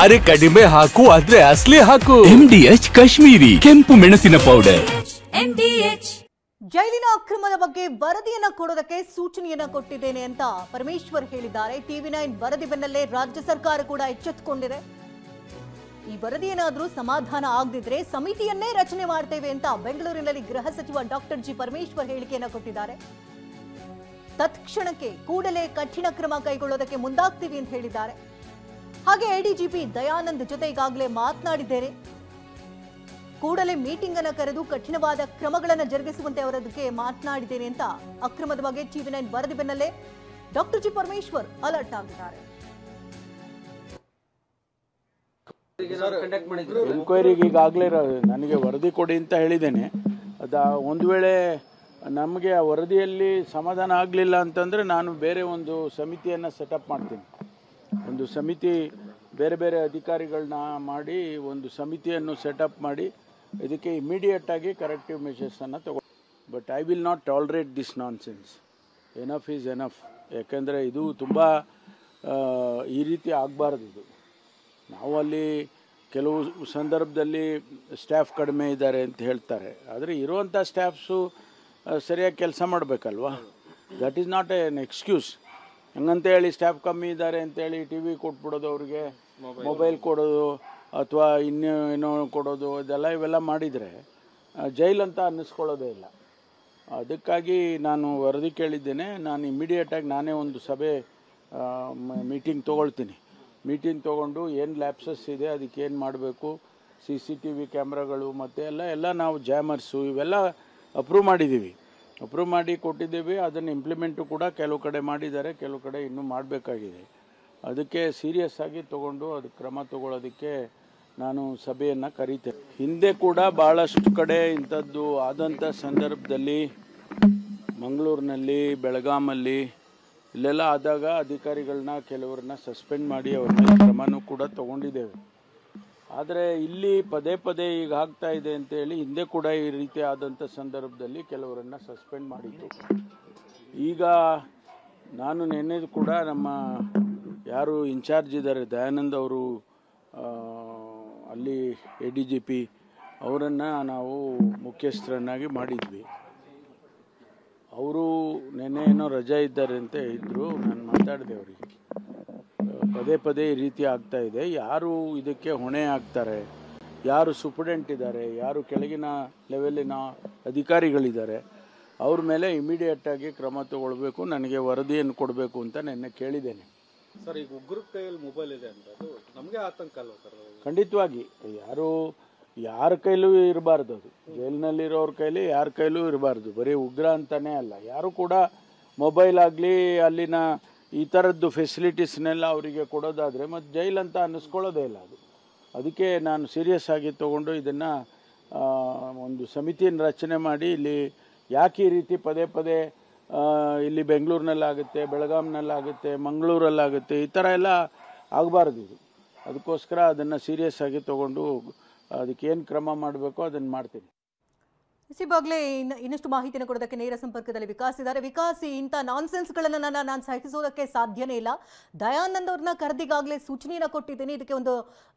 ಅರೆ ಕಡಿಮೆ ಹಾಕು ಆದ್ರೆ ಅಸಲಿ ಹಾಕು. MDH ಕಾಶ್ಮೀರಿ ಕೆಂಪು ಮೆಣಸಿನ ಪೌಡರ್. MDH. ಜೈಲಿನ ಅಕ್ರಮದ ಬಗ್ಗೆ ವರದಿಯನ್ನ ಕೊಡೋದಕ್ಕೆ ಸೂಚನೆಯನ್ನ ಕೊಟ್ಟಿದ್ದೇನೆ ಅಂತ ಪರಮೇಶ್ವರ್ ಹೇಳಿದ್ದಾರೆ. TV9 ವರದಿ ಬೆನ್ನಲ್ಲೇ ರಾಜ್ಯ ಸರ್ಕಾರ ಕೂಡ ಎಚ್ಚೆತ್ತುಕೊಂಡಿದೆ. ಈ ವರದಿ ಏನಾದರೂ ಸಮಾಧಾನ ಆಗದಿದ್ರೆ ಸಮಿತಿಯನ್ನೇ ರಚನೆ ಮಾಡ್ತೇವೆ ಅಂತ ಬೆಂಗಳೂರಿನಲ್ಲಿ ಗೃಹ ಸಚಿವ ಡಾಕ್ಟರ್ ಜಿ ಪರಮೇಶ್ವರ್ ಹೇಳಿಕೆಯನ್ನ ಕೊಟ್ಟಿದ್ದಾರೆ. ತತ್ಕ್ಷಣಕ್ಕೆ ಕೂಡಲೇ ಕಠಿಣ ಕ್ರಮ ಕೈಗೊಳ್ಳೋದಕ್ಕೆ ಮುಂದಾಗ್ತೀವಿ ಅಂತ ಹೇಳಿದ್ದಾರೆ. ಹಾಗೆ ADGP ದಯಾನಂದ್ ಜೊತೆ ಈಗಾಗಲೇ ಮಾತನಾಡಿದ್ದೇನೆ. ಕೂಡಲೇ ಮೀಟಿಂಗ್ ಅನ್ನು ಕರೆದು ಕಠಿಣವಾದ ಕ್ರಮಗಳನ್ನು ಜರುಗಿಸುವಂತೆ ಅವರದಕ್ಕೆ ಮಾತನಾಡಿದ್ದೇನೆ ಅಂತ ಅಕ್ರಮದ ಬಗ್ಗೆ TV9 ವರದಿ ಬೆನ್ನಲ್ಲೇ ಡಾಕ್ಟರ್ ಜಿ ಪರಮೇಶ್ವರ್ ಅಲರ್ಟ್ ಆಗಿದ್ದಾರೆ. ಎನ್ಕ್ವೈರಿಗೆ ಈಗಾಗಲೇ ನನಗೆ ವರದಿ ಕೊಡಿ ಅಂತ ಹೇಳಿದ್ದೇನೆ. ಒಂದು ವೇಳೆ ನಮಗೆ ಆ ವರದಿಯಲ್ಲಿ ಸಮಾಧಾನ ಆಗಲಿಲ್ಲ ಅಂತಂದರೆ ನಾನು ಬೇರೆ ಒಂದು ಸಮಿತಿಯನ್ನು ಸೆಟಪ್ ಮಾಡ್ತೀನಿ. ಒಂದು ಸಮಿತಿ ಬೇರೆ ಬೇರೆ ಅಧಿಕಾರಿಗಳನ್ನ ಮಾಡಿ ಒಂದು ಸಮಿತಿಯನ್ನು ಸೆಟಪ್ ಮಾಡಿ ಇದಕ್ಕೆ ಇಮಿಡಿಯೇಟಾಗಿ ಕರೆಕ್ಟಿವ್ ಮೆಷರ್ಸನ್ನು ತಗೊಂಡು. But I will not tolerate this non sense. Enough is enough. ಯಾಕೆಂದರೆ ಇದು ತುಂಬ ಈ ರೀತಿ ಆಗಬಾರ್ದು. ಇದು ನಾವು ಅಲ್ಲಿ ಕೆಲವು ಸಂದರ್ಭದಲ್ಲಿ ಸ್ಟಾಫ್ ಕಡಿಮೆ ಇದ್ದಾರೆ ಅಂತ ಹೇಳ್ತಾರೆ, ಆದರೆ ಇರುವಂಥ ಸ್ಟಾಫ್ಸು ಸರಿಯಾಗಿ ಕೆಲಸ ಮಾಡಬೇಕಲ್ವಾ. That is not an excuse. ಹಂಗಂತೇಳಿ ಸ್ಟಾಫ್ ಕಮ್ಮಿ ಇದ್ದಾರೆ ಅಂತೇಳಿ TV ಕೊಟ್ಬಿಡೋದು, ಅವ್ರಿಗೆ ಮೊಬೈಲ್ ಕೊಡೋದು ಅಥವಾ ಇನ್ನೇನೋ ಕೊಡೋದು, ಇವೆಲ್ಲ ಮಾಡಿದರೆ ಜೈಲಂತ ಅನ್ನಿಸ್ಕೊಳ್ಳೋದೇ ಇಲ್ಲ. ಅದಕ್ಕಾಗಿ ನಾನು ವರದಿ ಕೇಳಿದ್ದೇನೆ. ನಾನು ಇಮಿಡಿಯೇಟಾಗಿ ನಾನೇ ಒಂದು ಸಭೆ ಮೀಟಿಂಗ್ ತೊಗೊಳ್ತೀನಿ. ಮೀಟಿಂಗ್ ತೊಗೊಂಡು ಏನು ಲ್ಯಾಪ್ಸಸ್ ಇದೆ, ಅದಕ್ಕೆ ಏನು ಮಾಡಬೇಕು, CCTV ಕ್ಯಾಮ್ರಾಗಳು ಮತ್ತು ಎಲ್ಲ ನಾವು ಜಾಮರ್ಸು ಇವೆಲ್ಲ ಅಪ್ರೂವ್ ಮಾಡಿದ್ದೀವಿ. ಅಪ್ರೂವ್ ಮಾಡಿ ಕೊಟ್ಟಿದ್ದೇವೆ. ಅದನ್ನು ಇಂಪ್ಲಿಮೆಂಟು ಕೂಡ ಕೆಲವು ಕಡೆ ಮಾಡಿದ್ದಾರೆ, ಕೆಲವು ಕಡೆ ಇನ್ನೂ ಮಾಡಬೇಕಾಗಿದೆ. ಅದಕ್ಕೆ ಸೀರಿಯಸ್ ಆಗಿ ತೊಗೊಂಡು ಅದಕ್ಕೆ ಕ್ರಮ ತಗೊಳ್ಳೋದಕ್ಕೆ ನಾನು ಸಭೆಯನ್ನು ಕರೀತೇನೆ. ಹಿಂದೆ ಕೂಡ ಭಾಳಷ್ಟು ಕಡೆ ಇಂಥದ್ದು ಆದಂಥ ಸಂದರ್ಭದಲ್ಲಿ ಮಂಗಳೂರಿನಲ್ಲಿ, ಬೆಳಗಾಮಲ್ಲಿ ಇಲ್ಲೆಲ್ಲ ಆದಾಗ ಅಧಿಕಾರಿಗಳನ್ನ ಕೆಲವ್ರನ್ನ ಸಸ್ಪೆಂಡ್ ಮಾಡಿ ಅವ್ರ ಮೇಲೆ ಕ್ರಮನೂ ಕೂಡ ತಗೊಂಡಿದ್ದೇವೆ. ಆದರೆ ಇಲ್ಲಿ ಪದೇ ಪದೇ ಈಗ ಆಗ್ತಾ ಇದೆ ಅಂತೇಳಿ ಹಿಂದೆ ಕೂಡ ಈ ರೀತಿ ಆದಂಥ ಸಂದರ್ಭದಲ್ಲಿ ಕೆಲವರನ್ನು ಸಸ್ಪೆಂಡ್ ಮಾಡಿತ್ತು. ಈಗ ನಾನು ನಿನ್ನೆ ಕೂಡ ನಮ್ಮ ಯಾರು ಇನ್ಚಾರ್ಜ್ ಇದ್ದಾರೆ ದಯಾನಂದ್ ಅವರು, ಅಲ್ಲಿ ADGP ಅವರನ್ನು ನಾವು ಮುಖ್ಯಸ್ಥರನ್ನಾಗಿ ಮಾಡಿದ್ವಿ. ಅವರು ನೆನ್ನೆ ಏನೋ ರಜೆ ಇದ್ದಾರೆ ಅಂತ ಇದ್ದರು. ನಾನು ಮಾತಾಡಿದೆ ಅವರಿಗೆ, ಪದೇ ಪದೇ ಈ ರೀತಿ ಆಗ್ತಾ ಇದೆ, ಯಾರು ಇದಕ್ಕೆ ಹೊಣೆ ಆಗ್ತಾರೆ, ಯಾರು ಸೂಪರ್ಡೆಂಟ್ ಇದ್ದಾರೆ, ಯಾರು ಕೆಳಗಿನ ಲೆವೆಲಿನ ಅಧಿಕಾರಿಗಳಿದ್ದಾರೆ, ಅವ್ರ ಮೇಲೆ ಇಮಿಡಿಯೇಟಾಗಿ ಕ್ರಮ ತಗೊಳ್ಬೇಕು, ನನಗೆ ವರದಿಯನ್ನು ಕೊಡಬೇಕು ಅಂತ ನೆನ್ನೆ ಕೇಳಿದ್ದೇನೆ. ಸರ್, ಈಗ ಉಗ್ರ ಕೈಯಲ್ಲಿ ಮೊಬೈಲ್ ಇದೆ ಅಂತ ಅದು ನಮಗೆ ಆತಂಕ ಅಲ್ವಾ ಸರ್? ಖಂಡಿತವಾಗಿ ಯಾರ ಕೈಲೂ ಇರಬಾರ್ದು. ಅದು ಜೈಲಿನಲ್ಲಿರೋರ ಕೈಲಿ ಯಾರ ಕೈಲೂ ಇರಬಾರ್ದು. ಬರೀ ಉಗ್ರ ಅಂತಾನೆ ಅಲ್ಲ, ಯಾರು ಕೂಡ ಮೊಬೈಲ್ ಆಗಲಿ ಅಲ್ಲಿನ ಈ ಥರದ್ದು ಫೆಸಿಲಿಟೀಸ್ನೆಲ್ಲ ಅವರಿಗೆ ಕೊಡೋದಾದರೆ ಮತ್ತು ಜೈಲಂತ ಅನ್ನಿಸ್ಕೊಳ್ಳೋದೇ ಇಲ್ಲ ಅದು. ಅದಕ್ಕೆ ನಾನು ಸೀರಿಯಸ್ ಆಗಿ ತೊಗೊಂಡು ಇದನ್ನು ಒಂದು ಸಮಿತಿಯನ್ನು ರಚನೆ ಮಾಡಿ, ಇಲ್ಲಿ ಯಾಕೆ ಈ ರೀತಿ ಪದೇ ಪದೇ ಇಲ್ಲಿ ಬೆಂಗಳೂರಿನಲ್ಲಾಗುತ್ತೆ, ಬೆಳಗಾಂನಲ್ಲಾಗುತ್ತೆ, ಮಂಗಳೂರಲ್ಲಾಗುತ್ತೆ, ಈ ಥರ ಎಲ್ಲ ಆಗಬಾರ್ದು ಇದು. ಅದಕ್ಕೋಸ್ಕರ ಅದನ್ನು ಸೀರಿಯಸ್ ಆಗಿ ತೊಗೊಂಡು ಅದಕ್ಕೇನು ಕ್ರಮ ಮಾಡಬೇಕೋ ಅದನ್ನು ಮಾಡ್ತೀನಿ. ಇಸಿ ಬಾಗ್ಲೇ ಇನ್ನಷ್ಟು ಮಾಹಿತಿಯನ್ನು ಕೊಡೋದಕ್ಕೆ ನೇರ ಸಂಪರ್ಕದಲ್ಲಿ ವಿಕಾಸ್ ಇದ್ದಾರೆ. ವಿಕಾಸ್, ಇಂಥ ನಾನ್ಸೆನ್ಸ್ಗಳನ್ನು ನಾನು ಸಹಿಸೋದಕ್ಕೆ ಸಾಧ್ಯನೇ ಇಲ್ಲ. ದಯಾನಂದ್ ಅವ್ರನ್ನ ಕರೆದಿಗಾಗಲೇ ಸೂಚನೆಯನ್ನು ಕೊಟ್ಟಿದ್ದೀನಿ. ಇದಕ್ಕೆ ಒಂದು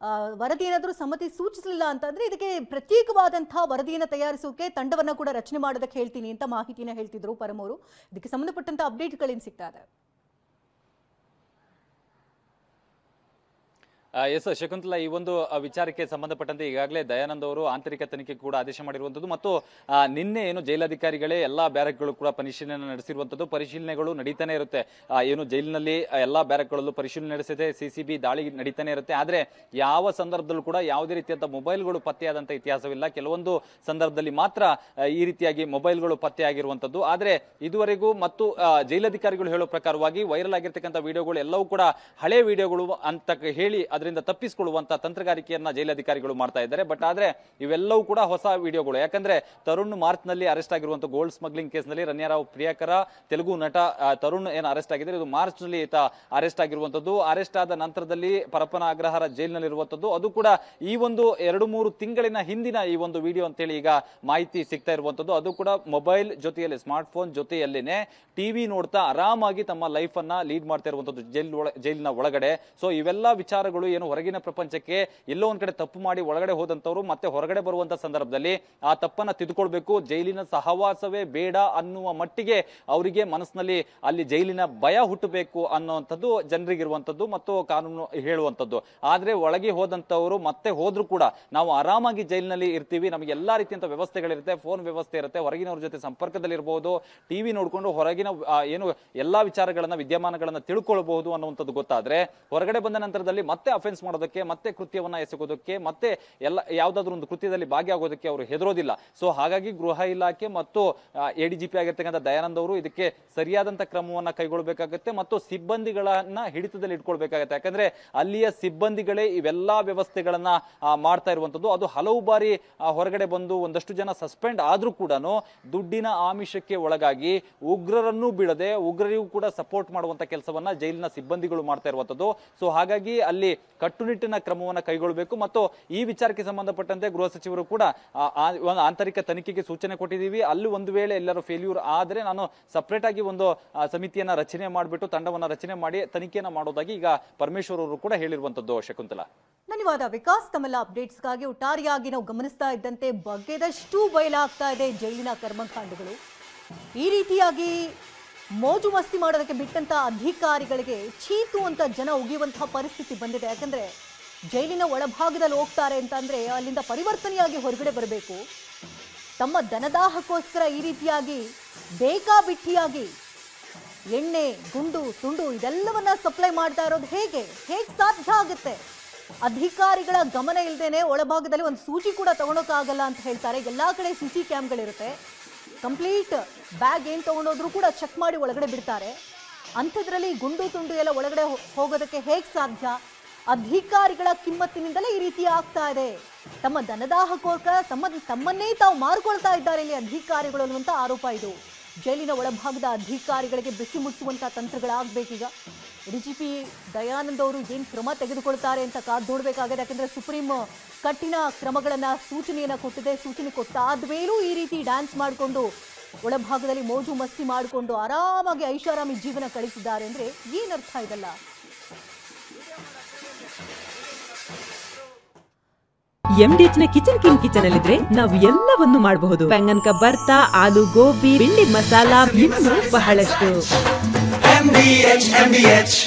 ವರದಿ ಏನಾದರೂ ಸಮ್ಮತಿ ಸೂಚಿಸಲಿಲ್ಲ ಅಂತಂದರೆ ಇದಕ್ಕೆ ಪ್ರತ್ಯೇಕವಾದಂತಹ ವರದಿಯನ್ನು ತಯಾರಿಸೋಕೆ ತಂಡವನ್ನು ಕೂಡ ರಚನೆ ಮಾಡೋದಕ್ಕೆ ಹೇಳ್ತೀನಿ ಅಂತ ಮಾಹಿತಿನ ಹೇಳ್ತಿದ್ರು ಪರಮವರು. ಇದಕ್ಕೆ ಸಂಬಂಧಪಟ್ಟಂಥ ಅಪ್ಡೇಟ್ಗಳೇನು ಸಿಗ್ತಾ ಇದೆ? ಎಸ್ ಶಕುಂತಲಾ, ಈ ಒಂದು ವಿಚಾರಕ್ಕೆ ಸಂಬಂಧಪಟ್ಟಂತೆ ಈಗಾಗಲೇ ದಯಾನಂದ್ ಅವರು ಆಂತರಿಕ ತನಿಖೆ ಕೂಡ ಆದೇಶ ಮಾಡಿರುವಂಥದ್ದು ಮತ್ತು ನಿನ್ನೆ ಏನು ಜೈಲಾಧಿಕಾರಿಗಳೇ ಎಲ್ಲಾ ಬ್ಯಾರಕ್ಗಳು ಕೂಡ ಪರಿಶೀಲನೆ ನಡೆಸಿರುವಂಥದ್ದು. ಪರಿಶೀಲನೆಗಳು ನಡೀತಾನೆ ಇರುತ್ತೆ. ಏನು ಜೈಲಿನಲ್ಲಿ ಎಲ್ಲಾ ಬ್ಯಾರಕ್ಗಳಲ್ಲೂ ಪರಿಶೀಲನೆ ನಡೆಸಿದೆ, CCB ದಾಳಿ ನಡೀತಾನೆ ಇರುತ್ತೆ. ಆದರೆ ಯಾವ ಸಂದರ್ಭದಲ್ಲೂ ಕೂಡ ಯಾವುದೇ ರೀತಿಯಾದ ಮೊಬೈಲ್ಗಳು ಪತ್ತೆಯಾದಂಥ ಇತಿಹಾಸವಿಲ್ಲ. ಕೆಲವೊಂದು ಸಂದರ್ಭದಲ್ಲಿ ಮಾತ್ರ ಈ ರೀತಿಯಾಗಿ ಮೊಬೈಲ್ಗಳು ಪತ್ತೆಯಾಗಿರುವಂಥದ್ದು. ಆದರೆ ಇದುವರೆಗೂ ಮತ್ತು ಜೈಲಾಧಿಕಾರಿಗಳು ಹೇಳೋ ಪ್ರಕಾರವಾಗಿ ವೈರಲ್ ಆಗಿರ್ತಕ್ಕಂಥ ವಿಡಿಯೋಗಳು ಎಲ್ಲವೂ ಕೂಡ ಹಳೆ ವಿಡಿಯೋಗಳು ಅಂತ ಹೇಳಿ ಅದರಿಂದ ತಪ್ಪಿಸಿಕೊಳ್ಳುವಂತ ತಂತ್ರಗಾರಿಕೆಯನ್ನ ಜೈಲಾಧಿಕಾರಿಗಳು ಮಾಡ್ತಾ ಇದ್ದಾರೆ. ಬಟ್ ಆದ್ರೆ ಇವೆಲ್ಲವೂ ಕೂಡ ಹೊಸ ವಿಡಿಯೋಗಳು. ಯಾಕಂದ್ರೆ ತರುಣ್ ಮಾರ್ಚ್ ನಲ್ಲಿ ಅರೆಸ್ಟ್ ಆಗಿರುವಂತ ಗೋಲ್ಡ್ ಸ್ಮಗ್ಲಿಂಗ್ ಕೇಸ್ ನಲ್ಲಿ ರಣ್ಯಾರಾವ್ ಪ್ರಿಯಾಕರ ತೆಲುಗು ನಟ ತರುಣ್ ಏನು ಅರೆಸ್ಟ್ ಆಗಿದ್ದಾರೆ, ಇದು ಮಾರ್ಚ್ ನಲ್ಲಿ ಈತ ಅರೆಸ್ಟ್ ಆಗಿರುವಂತದ್ದು. ಅರೆಸ್ಟ್ ಆದ ನಂತರದಲ್ಲಿ ಪರಪ್ಪನ ಅಗ್ರಹಾರ ಜೈಲಿನಲ್ಲಿರುವಂತದ್ದು. ಅದು ಕೂಡ ಈ ಒಂದು 2-3 ತಿಂಗಳಿನ ಹಿಂದಿನ ಈ ಒಂದು ವಿಡಿಯೋ ಅಂತೇಳಿ ಈಗ ಮಾಹಿತಿ ಸಿಗ್ತಾ ಇರುವಂತದ್ದು. ಅದು ಕೂಡ ಮೊಬೈಲ್ ಜೊತೆಯಲ್ಲಿ, ಸ್ಮಾರ್ಟ್ ಫೋನ್ ಜೊತೆಯಲ್ಲೇನೆ TV ನೋಡ್ತಾ ಆರಾಮಾಗಿ ತಮ್ಮ ಲೈಫ್ ಅನ್ನ ಲೀಡ್ ಮಾಡ್ತಾ ಇರುವಂತದ್ದು ಜೈಲಿನ ಒಳಗಡೆ. ಸೊ ಇವೆಲ್ಲ ವಿಚಾರಗಳು ಏನು ಹೊರಗಿನ ಪ್ರಪಂಚಕ್ಕೆ ಎಲ್ಲೋ ಒಂದ್ ಕಡೆ ತಪ್ಪು ಮಾಡಿ ಒಳಗಡೆ ಹೋದಂತವ್ರು ಮತ್ತೆ ಹೊರಗಡೆ ಬರುವಂತ ಸಂದರ್ಭದಲ್ಲಿ ಆ ತಪ್ಪನ್ನ ತಿದ್ದುಕೊಳ್ಬೇಕು, ಜೈಲಿನ ಸಹವಾಸವೇ ಬೇಡ ಅನ್ನುವ ಮಟ್ಟಿಗೆ ಅವರಿಗೆ ಮನಸ್ಸಿನಲ್ಲಿ ಅಲ್ಲಿ ಜೈಲಿನ ಭಯ ಹುಟ್ಟಬೇಕು ಅನ್ನುವಂಥದ್ದು ಜನರಿಗಿರುವಂತದ್ದು ಮತ್ತು ಕಾನೂನು ಹೇಳುವಂಥದ್ದು. ಆದ್ರೆ ಒಳಗೆ ಹೋದಂತವರು ಮತ್ತೆ ಹೋದ್ರು ಕೂಡ ನಾವು ಆರಾಮಾಗಿ ಜೈಲಿನಲ್ಲಿ ಇರ್ತೀವಿ, ನಮಗೆ ಎಲ್ಲಾ ರೀತಿಯಂತ ವ್ಯವಸ್ಥೆಗಳಿರುತ್ತೆ, ಫೋನ್ ವ್ಯವಸ್ಥೆ ಇರುತ್ತೆ, ಹೊರಗಿನವ್ರ ಜೊತೆ ಸಂಪರ್ಕದಲ್ಲಿ ಇರಬಹುದು, ಟಿವಿ ನೋಡ್ಕೊಂಡು ಹೊರಗಿನ ಏನು ಎಲ್ಲಾ ವಿಚಾರಗಳನ್ನ ವಿದ್ಯಮಾನಗಳನ್ನ ತಿಳ್ಕೊಳ್ಬಹುದು ಅನ್ನುವಂಥದ್ದು ಗೊತ್ತಾದ್ರೆ ಹೊರಗಡೆ ಬಂದ ನಂತರದಲ್ಲಿ ಮತ್ತೆ ಅಫೆನ್ಸ್ ಮಾಡೋದಕ್ಕೆ, ಮತ್ತೆ ಕೃತ್ಯವನ್ನ ಎಸಗೋದಕ್ಕೆ, ಮತ್ತೆ ಎಲ್ಲ ಯಾವ್ದಾದ್ರು ಒಂದು ಕೃತ್ಯದಲ್ಲಿ ಭಾಗಿಯಾಗೋದಕ್ಕೆ ಅವರು ಹೆದರೋದಿಲ್ಲ. ಸೊ ಹಾಗಾಗಿ ಗೃಹ ಇಲಾಖೆ ಮತ್ತು ADGP ಆಗಿರ್ತಕ್ಕಂಥ ದಯಾನಂದ್ ಅವರು ಇದಕ್ಕೆ ಸರಿಯಾದಂತ ಕ್ರಮವನ್ನ ಕೈಗೊಳ್ಳಬೇಕಾಗುತ್ತೆ ಮತ್ತು ಸಿಬ್ಬಂದಿಗಳನ್ನ ಹಿಡಿತದಲ್ಲಿ ಇಟ್ಕೊಳ್ಬೇಕಾಗತ್ತೆ. ಯಾಕಂದ್ರೆ ಅಲ್ಲಿಯ ಸಿಬ್ಬಂದಿಗಳೇ ಇವೆಲ್ಲಾ ವ್ಯವಸ್ಥೆಗಳನ್ನ ಮಾಡ್ತಾ ಇರುವಂತದ್ದು. ಅದು ಹಲವು ಬಾರಿ ಹೊರಗಡೆ ಬಂದು ಒಂದಷ್ಟು ಜನ ಸಸ್ಪೆಂಡ್ ಆದ್ರೂ ಕೂಡ ದುಡ್ಡಿನ ಆಮಿಷಕ್ಕೆ ಒಳಗಾಗಿ ಉಗ್ರರನ್ನು ಬಿಡದೆ ಉಗ್ರರಿಗೂ ಕೂಡ ಸಪೋರ್ಟ್ ಮಾಡುವಂತ ಕೆಲಸವನ್ನ ಜೈಲಿನ ಸಿಬ್ಬಂದಿಗಳು ಮಾಡ್ತಾ ಇರುವಂತದ್ದು. ಸೊ ಹಾಗಾಗಿ ಅಲ್ಲಿ ಕಟ್ಟುನಿಟ್ಟಿನ ಕ್ರಮವನ್ನ ಕೈಗೊಳ್ಳಬೇಕು ಮತ್ತು ಈ ವಿಚಾರಕ್ಕೆ ಸಂಬಂಧಪಟ್ಟಂತೆ ಗೃಹ ಸಚಿವರು ಕೂಡ ಒಂದು ಆಂತರಿಕ ತನಿಖೆಗೆ ಸೂಚನೆ ಕೊಟ್ಟಿದ್ದೀವಿ. ಅಲ್ಲಿ ಒಂದು ವೇಳೆ ಎಲ್ಲರೂ ಫೇಲ್ಯೂರ್ ಆದ್ರೆ ನಾನು ಸಪರೇಟ್ ಆಗಿ ಒಂದು ಸಮಿತಿಯನ್ನ ರಚನೆ ಮಾಡಿಬಿಟ್ಟು ತಂಡವನ್ನ ರಚನೆ ಮಾಡಿ ತನಿಖೆಯನ್ನ ಮಾಡೋದಾಗಿ ಈಗ ಪರಮೇಶ್ವರ್ ಅವರು ಕೂಡ ಹೇಳಿರುವಂತದ್ದು. ಶಕುಂತಲಾ, ಧನ್ಯವಾದ ವಿಕಾಸ್. ತಮ್ಮೆಲ್ಲ ಅಪ್ಡೇಟ್ಸ್ಗಾಗಿ ಒಟ್ಟಾರೆಯಾಗಿ ನಾವು ಗಮನಿಸ್ತಾ ಇದ್ದಂತೆ ಬಗ್ಗೆದಷ್ಟು ಬಯಲಾಗ್ತಾ ಇದೆ ಜೈಲಿನ ಕರ್ಮಕಾಂಡಗಳು. ಈ ರೀತಿಯಾಗಿ ಮೋಜು ಮಸ್ತಿ ಮಾಡೋದಕ್ಕೆ ಬಿಟ್ಟಂತ ಅಧಿಕಾರಿಗಳಿಗೆ ಚೀತು ಅಂತ ಜನ ಉಗಿಯುವಂತಹ ಪರಿಸ್ಥಿತಿ ಬಂದಿದೆ. ಯಾಕಂದ್ರೆ ಜೈಲಿನ ಒಳಭಾಗದಲ್ಲಿ ಹೋಗ್ತಾರೆ ಅಂತಂದ್ರೆ ಅಲ್ಲಿಂದ ಪರಿವರ್ತನೆಯಾಗಿ ಹೊರಗಡೆ ಬರಬೇಕು. ತಮ್ಮ ದನದಾಹಕ್ಕೋಸ್ಕರ ಈ ರೀತಿಯಾಗಿ ಬೇಕಾಬಿಟ್ಟಿಯಾಗಿ ಎಣ್ಣೆ, ಗುಂಡು, ತುಂಡು ಇದೆಲ್ಲವನ್ನ ಸಪ್ಲೈ ಮಾಡ್ತಾ ಇರೋದು ಹೇಗೆ ಸಾಧ್ಯ ಆಗುತ್ತೆ? ಅಧಿಕಾರಿಗಳ ಗಮನ ಇಲ್ಲದೇನೆ ಒಳಭಾಗದಲ್ಲಿ ಒಂದು ಸೂಚಿ ಕೂಡ ತಗೊಳಕ್ಕಾಗಲ್ಲ ಅಂತ ಹೇಳ್ತಾರೆ. ಎಲ್ಲಾ ಕಡೆ CC ಕ್ಯಾಮ್ಗಳಿರುತ್ತೆ. ಕಂಪ್ಲೀಟ್ ಬ್ಯಾಗ್ ಏನು ತಗೊಂಡೋದ್ರು ಕೂಡ ಚೆಕ್ ಮಾಡಿ ಒಳಗಡೆ ಬಿಡ್ತಾರೆ. ಅಂಥದ್ರಲ್ಲಿ ಗುಂಡು ತುಂಡು ಎಲ್ಲ ಒಳಗಡೆ ಹೋಗೋದಕ್ಕೆ ಹೇಗೆ ಸಾಧ್ಯ? ಅಧಿಕಾರಿಗಳ ಕಿಮ್ಮತ್ತಿನಿಂದಲೇ ಈ ರೀತಿ ಆಗ್ತಾ ಇದೆ. ತಮ್ಮ ದನದಾಹಕ್ಕೋಸ್ಕರ ತಮ್ಮನ್ನೇ ತಾವು ಮಾರ್ಕೊಳ್ತಾ ಇದ್ದಾರೆ ಇಲ್ಲಿ ಅಧಿಕಾರಿಗಳು ಅನ್ನುವಂಥ ಆರೋಪ ಇದು. ಜೈಲಿನ ಒಳಭಾಗದ ಅಧಿಕಾರಿಗಳಿಗೆ ಬಿಸಿ ಮುಟ್ಟಿಸುವಂಥ ತಂತ್ರಗಳಾಗಬೇಕೀಗ. ADGP ದಯಾನಂದ್ ಅವರು ಏನು ಕ್ರಮ ತೆಗೆದುಕೊಳ್ತಾರೆ ಅಂತ ಕಾದು ನೋಡಬೇಕಾಗಿದೆ. ಯಾಕಂದರೆ ಸುಪ್ರೀಂ ಕಠಿಣ ಕ್ರಮಗಳನ್ನು ಸೂಚನೆಯನ್ನು ಕೊಟ್ಟಿದೆ. ಸೂಚನೆ ಕೊಟ್ಟಾದ್ಮೇಲೂ ಈ ರೀತಿ ಡ್ಯಾನ್ಸ್ ಮಾಡಿಕೊಂಡು ಒಳಭಾಗದಲ್ಲಿ ಮೋಜು ಮಸ್ತಿ ಮಾಡಿಕೊಂಡು ಆರಾಮಾಗಿ ಐಷಾರಾಮಿ ಜೀವನ ಕಳೀತಿದ್ದಾರೆ ಅಂದರೆ ಏನರ್ಥ ಇದಲ್ಲ? MDH ನ ಕಿಚನ್ ಅಲ್ಲಿದ್ರೆ ನಾವು ಎಲ್ಲವನ್ನು ಮಾಡಬಹುದು. ಬೆಂಗನ್ಕ ಬರ್ತಾ, ಆಲೂ ಗೋಬಿ, ಭಿಂಡಿ ಮಸಾಲಾ, ಇನ್ನೂ ಬಹಳಷ್ಟು. MDH